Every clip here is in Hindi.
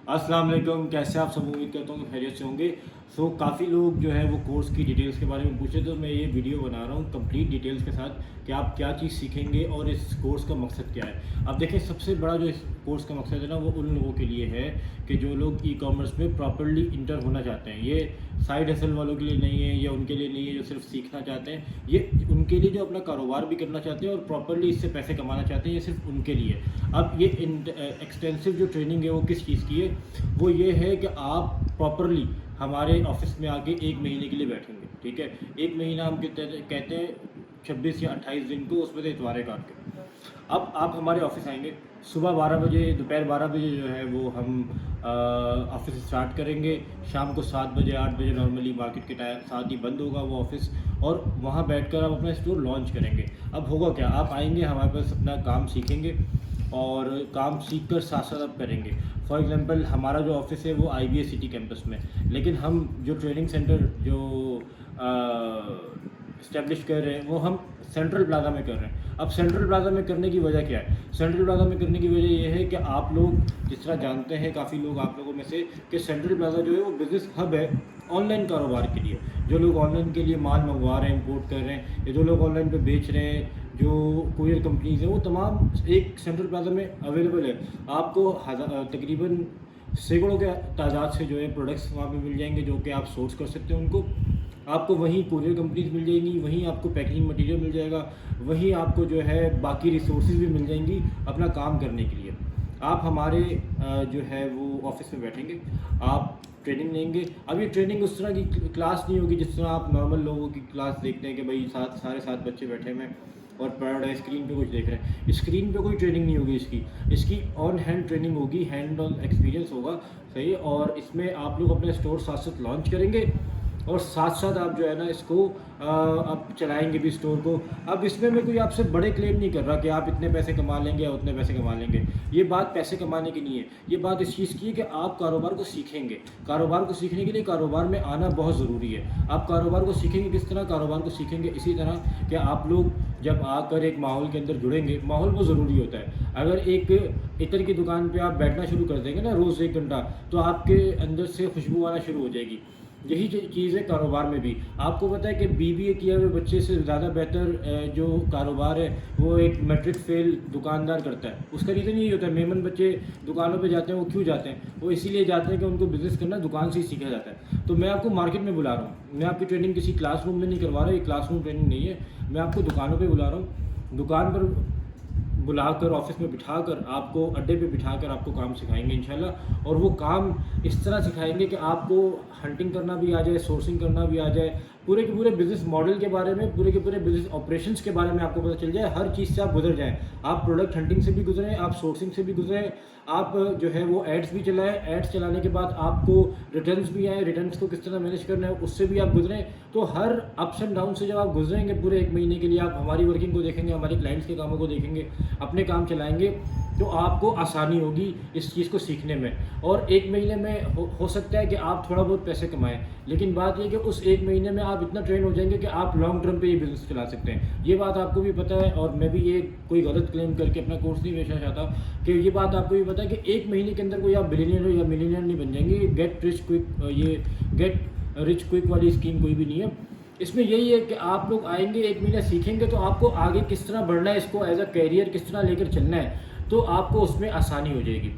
अस्सलाम वालेकुम, कैसे आप सब? उम्मीद करता हूँ कि खैरियत से होंगे। काफ़ी लोग जो है वो कोर्स की डिटेल्स के बारे में पूछे, तो मैं ये वीडियो बना रहा हूँ कंप्लीट डिटेल्स के साथ कि आप क्या चीज़ सीखेंगे और इस कोर्स का मकसद क्या है। अब देखिए, सबसे बड़ा जो इस कोर्स का मकसद है ना, वो उन लोगों के लिए है कि जो लोग ई कॉमर्स में प्रॉपरली इंटर होना चाहते हैं। ये साइड हसल वालों के लिए नहीं है, या उनके लिए नहीं है जो सिर्फ सीखना चाहते हैं। ये उनके लिए जो अपना कारोबार भी करना चाहते हैं और प्रॉपरली इससे पैसे कमाना चाहते हैं, ये सिर्फ उनके लिए। अब ये एक्सटेंसिव जो ट्रेनिंग है वो किस चीज़ की है? वो ये है कि आप प्रॉपरली हमारे ऑफिस में आके 1 महीने के लिए बैठेंगे, ठीक है? 1 महीना हम कहते हैं 26 या 28 दिन को, उसमें से इतवारें काट के। अब आप हमारे ऑफिस आएंगे सुबह 12 बजे, दोपहर 12 बजे जो है वो हम ऑफिस स्टार्ट करेंगे। शाम को 7 बजे 8 बजे नॉर्मली मार्केट के टाइम साथ ही बंद होगा वो ऑफिस, और वहाँ बैठकर आप अपना स्टोर लॉन्च करेंगे। अब होगा क्या, आप आएंगे हमारे पास, अपना काम सीखेंगे और काम सीख कर साथ साथ आप करेंगे। फॉर एग्ज़ाम्पल, हमारा जो ऑफिस है वो IBA सिटी कैंपस में, लेकिन हम जो ट्रेनिंग सेंटर जो इस्टेब्लिश कर रहे हैं वो हम सेंट्रल प्लाजा में कर रहे हैं। अब सेंट्रल प्लाजा में करने की वजह क्या है? सेंट्रल प्लाजा में करने की वजह ये है कि आप लोग जिस तरह जानते हैं, काफ़ी लोग आप लोगों में से, कि सेंट्रल प्लाजा जो है वो बिज़नेस हब है ऑनलाइन कारोबार के लिए। जो लोग ऑनलाइन के लिए माल मंगवा रहे हैं, इंपोर्ट कर रहे हैं, या जो लोग ऑनलाइन पे बेच रहे हैं, जो कोरियर कंपनीज़ हैं, वो तमाम एक सेंट्रल प्लाजा में अवेलेबल है। आपको तकरीबन सैकड़ों के तादाद से जो है प्रोडक्ट्स वहाँ पे मिल जाएंगे, जो कि आप सोर्स कर सकते हैं उनको। आपको वहीं कोरियर कंपनीज मिल जाएंगी, वहीं आपको पैकेजिंग मटेरियल मिल जाएगा, वहीं आपको जो है बाकी रिसोर्सेज भी मिल जाएंगी अपना काम करने के लिए। आप हमारे जो है वो ऑफिस में बैठेंगे, आप ट्रेनिंग लेंगे। अब ये ट्रेनिंग उस तरह की क्लास नहीं होगी जिस तरह आप नॉर्मल लोगों की क्लास देखते हैं कि भाई सारे साथ बच्चे बैठे हुए हैं और पढ़ रहे हैं, स्क्रीन पे कुछ देख रहे हैं। स्क्रीन पे कोई ट्रेनिंग नहीं होगी इसकी ऑन हैंड ट्रेनिंग होगी, हैंड ऑन एक्सपीरियंस होगा, सही। और इसमें आप लोग अपने स्टोर साथ साथ लॉन्च करेंगे और साथ साथ आप जो है ना इसको आप चलाएंगे भी स्टोर को। अब इसमें मैं कोई आपसे बड़े क्लेम नहीं कर रहा कि आप इतने पैसे कमा लेंगे या उतने पैसे कमा लेंगे। ये बात पैसे कमाने की नहीं है, ये बात इस चीज़ की है कि आप कारोबार को सीखेंगे। कारोबार को सीखने के लिए कारोबार में आना बहुत ज़रूरी है। आप कारोबार को सीखेंगे किस तरह? कारोबार को सीखेंगे इसी तरह कि आप लोग जब आकर एक माहौल के अंदर जुड़ेंगे, माहौल बहुत ज़रूरी होता है। अगर एक इत्र की दुकान पे आप बैठना शुरू कर देंगे ना रोज़ 1 घंटा, तो आपके अंदर से खुशबू आना शुरू हो जाएगी। यही चीज़ है कारोबार में भी। आपको पता है कि BBA किए हुए बच्चे से ज़्यादा बेहतर जो कारोबार है वो एक मैट्रिक फेल दुकानदार करता है। उसका रीज़न यही होता है, मेमन बच्चे दुकानों पे जाते हैं, वो क्यों जाते हैं? वो इसीलिए जाते हैं कि उनको बिज़नेस करना दुकान से ही सीखा जाता है। तो मैं आपको मार्केट में बुला रहा हूँ, मैं आपकी ट्रेनिंग किसी क्लासरूम में नहीं करवा रहा, ये क्लासरूम ट्रेनिंग नहीं है। मैं आपको दुकानों पर बुला रहा हूँ, दुकान पर बुलाकर, ऑफिस में बिठाकर, आपको अड्डे पे बिठाकर आपको काम सिखाएंगे इंशाल्लाह। और वो काम इस तरह सिखाएंगे कि आपको हंटिंग करना भी आ जाए, सोर्सिंग करना भी आ जाए, पूरे के पूरे बिज़नेस मॉडल के बारे में, पूरे के पूरे बिज़नेस ऑपरेशंस के बारे में आपको पता चल जाए। हर चीज़ से आप गुजर जाएँ। आप प्रोडक्ट हंटिंग से भी गुजरें, आप सोर्सिंग से भी गुजरें, आप जो है वो एड्स भी चलाएँ। एड्स चलाने के बाद आपको रिटर्न्स भी आए, रिटर्न्स को किस तरह मैनेज करना है उससे भी आप गुजरें। तो हर अप्स एंड डाउन से जब आप गुजरेंगे पूरे 1 महीने के लिए, आप हमारी वर्किंग को देखेंगे, हमारे क्लाइंट्स के कामों को देखेंगे, अपने काम चलाएँगे, तो आपको आसानी होगी इस चीज़ को सीखने में। और 1 महीने में हो सकता है कि आप थोड़ा बहुत पैसे कमाएँ, लेकिन बात ये कि उस 1 महीने में आप इतना ट्रेन हो जाएंगे कि आप लॉन्ग टर्म पे ये बिज़नेस चला सकते हैं। ये बात आपको भी पता है, और मैं भी ये कोई गलत क्लेम करके अपना कोर्स नहीं बेचना चाहता, कि ये बात आपको भी पता है कि 1 महीने के अंदर कोई आप बिलियनियर या मिलियनियर नहीं बन जाएंगे। ये गेट रिच क्विक वाली स्कीम कोई भी नहीं है। इसमें यही है कि आप लोग आएंगे, 1 महीना सीखेंगे, तो आपको आगे किस तरह बढ़ना है, इसको एज अ कैरियर किस तरह लेकर चलना है, तो आपको उसमें आसानी हो जाएगी।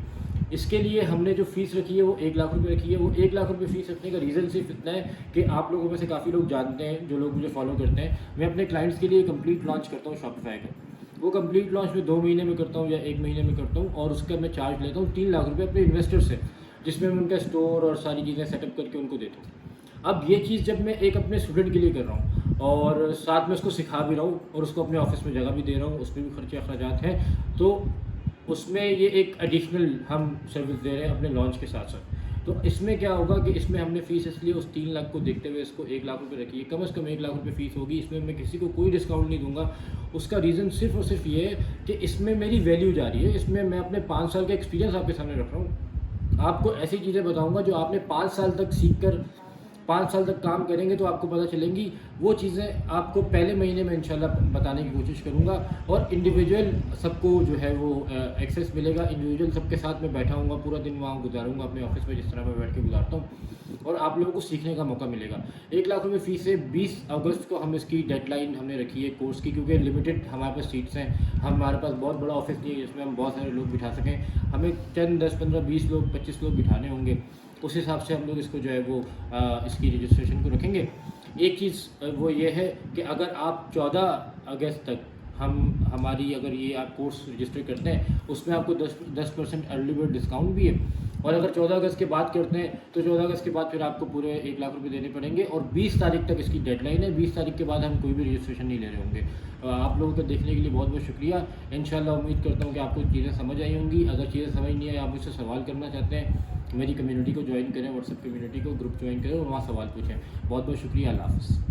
इसके लिए हमने जो फ़ीस रखी है वो 1 लाख रुपए रखी है। वो 1 लाख रुपए फ़ीस रखने का रीज़न सिर्फ इतना है कि आप लोगों में से काफ़ी लोग जानते हैं, जो लोग मुझे फॉलो करते हैं, मैं अपने क्लाइंट्स के लिए कंप्लीट लॉन्च करता हूँ शॉपिफाई का। वो कंप्लीट लॉन्च में 2 महीने में करता हूँ या 1 महीने में करता हूँ, और उसका मैं चार्ज लेता हूँ 3 लाख रुपये अपने इन्वेस्टर से, जिसमें मैं उनका स्टोर और सारी चीज़ें सेटअप करके उनको देता हूँ। अब ये चीज़ जब मैं एक अपने स्टूडेंट के लिए कर रहा हूँ और साथ में उसको सिखा भी रहा हूँ और उसको अपने ऑफिस में जगह भी दे रहा हूँ, उसमें भी खर्चे अखराजात हैं, तो उसमें ये एक एडिशनल हम सर्विस दे रहे हैं अपने लॉन्च के साथ साथ। तो इसमें क्या होगा कि इसमें हमने फ़ीस इसलिए उस 3 लाख को देखते हुए इसको 1 लाख रुपये रखी है। कम से कम 1 लाख रुपये फ़ीस होगी। इसमें मैं किसी को कोई डिस्काउंट नहीं दूंगा। उसका रीज़न सिर्फ और सिर्फ ये है कि इसमें मेरी वैल्यू जा रही है। इसमें मैं अपने 5 साल का एक्सपीरियंस आपके सामने रख रहा हूँ। आपको ऐसी चीज़ें बताऊँगा जो आपने 5 साल तक सीख कर 5 साल तक काम करेंगे तो आपको पता चलेंगी। वो चीज़ें आपको पहले महीने में इंशाल्लाह बताने की कोशिश करूँगा। और इंडिविजुअल सबको जो है वो एक्सेस मिलेगा, इंडिविजुअल सबके साथ में बैठा हूँगा, पूरा दिन वहाँ गुजारूँगा अपने ऑफिस में जिस तरह मैं बैठ के गुजारता हूँ, और आप लोगों को सीखने का मौका मिलेगा। 1 लाख रुपये फ़ीस है। 20 अगस्त को हम इसकी डेडलाइन हमने रखी है कोर्स की, क्योंकि लिमिटेड हमारे पास सीट्स हैं। हमारे पास बहुत बड़ा ऑफिस नहीं है जिसमें हम बहुत सारे लोग बिठा सकें। हमें 10, 10, 15, 20 लोग, 25 लोग बिठाने होंगे। उस हिसाब से हम लोग इसको जो है वो इसकी रजिस्ट्रेशन को रखेंगे। एक चीज़ वो ये है कि अगर आप 14 अगस्त तक हमारी अगर ये आप कोर्स रजिस्टर करते हैं, उसमें आपको 10% अर्ली बर्ड डिस्काउंट भी है। और अगर 14 अगस्त के बाद करते हैं तो 14 अगस्त के बाद फिर आपको पूरे 1 लाख रुपए देने पड़ेंगे। और 20 तारीख तक इसकी डेडलाइन है। 20 तारीख के बाद हम कोई भी रजिस्ट्रेशन नहीं ले रहे होंगे। आप लोगों को देखने के लिए बहुत बहुत शुक्रिया। इंशाल्लाह उम्मीद करता हूँ कि आपको चीज़ें समझ आई होंगी। अगर चीज़ें समझ नहीं आई, आप मुझसे सवाल करना चाहते हैं, मेरी कम्युनिटी को ज्वाइन करें, व्हाट्सएप कम्युनिटी को ग्रुप ज्वाइन करें और वहाँ सवाल पूछें। बहुत बहुत शुक्रिया। अल्लाह हाफ़िज़।